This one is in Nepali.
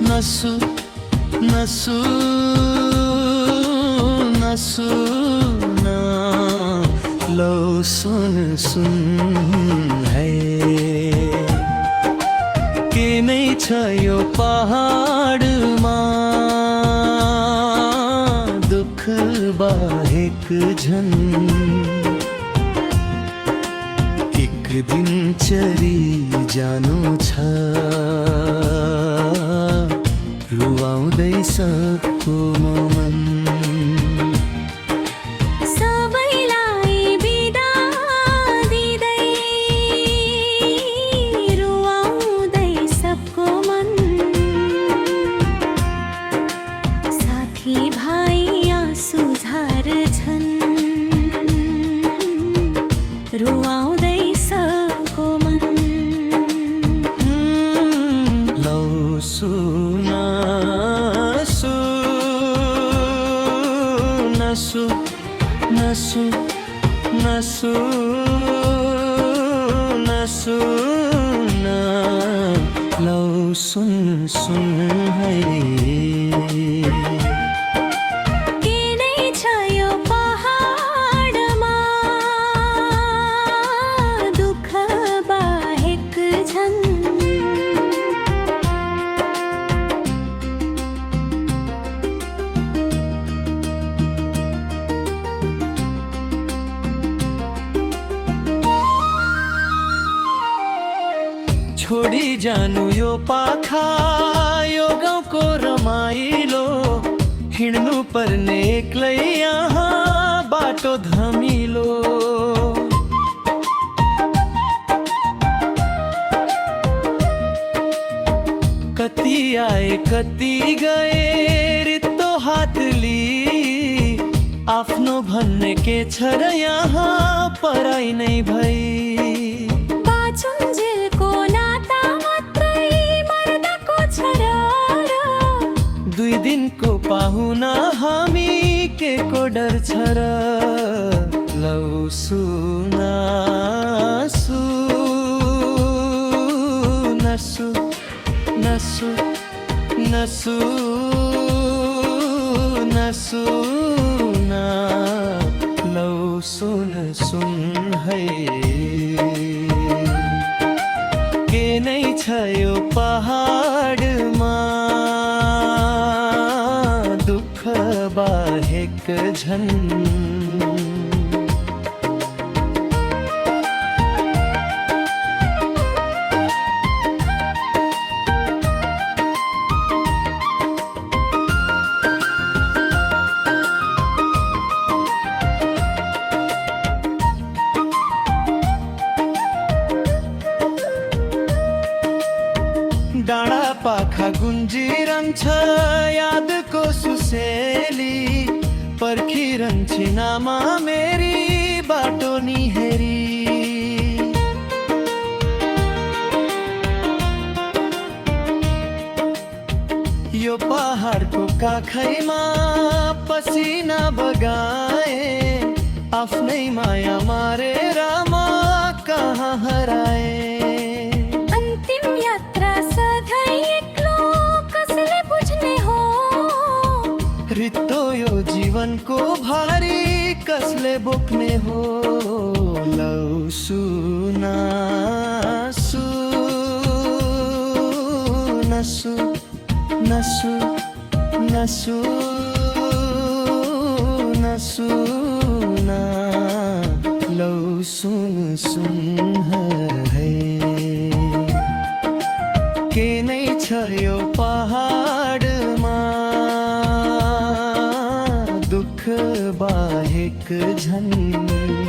नसु नसु नसु न लो सुन सुन है के नै छ यो पहाडमा दुख बाहेक झन् एक दिन चरी जानु छ रुवाउँदैछ को मन सबैलाई बिदा दिँदै रुवाउँदैछ को मन साथी भाइ आँसु झार्छन् रुवाउँदैछ को मन लौ सुना नसु नसु नसु नसु न लौ सुन सुन है के नै छ यो पहाडमा दुख बाहेक झन् छोडी जानु यो पाखा यो गाउँको रमाइलो हिँड्नु पर्ने एक्लै यहाँ बाटो धमिलो कति आए कति गए रित्तो हातली आफ्नो भन्ने के छ र यहाँ पराई नै भई बाँचुन्जेलको नाता मात्रै मर्दाको छ र दुई दिनको पाहुना हामी के को डर छ र लौ सुना सु नसु नसु नसु नसु न लौ सुन सुन है के नै छ यो पहाडमा दुख बाहेक झन् डाँडा पाखा गुन्जिरहन्छ यादको सुसेली पर्खिरहन्छे नामा मेरी बाटो नि हेरी यो पहाडको काखैमा पसिना बगाए आफ्नै माया मारेर म कहाँ हराए अन्तिम यात्रा सधैँ एक्लो कसले बुझ्ने हो रित्तो यो जीवनको भारी कसले बोक्ने हो लौ सुना सु नसु नसु नसु नसु न लौ सुन सुन है के नै छ यो पहाडमा दुख बाहेक झन्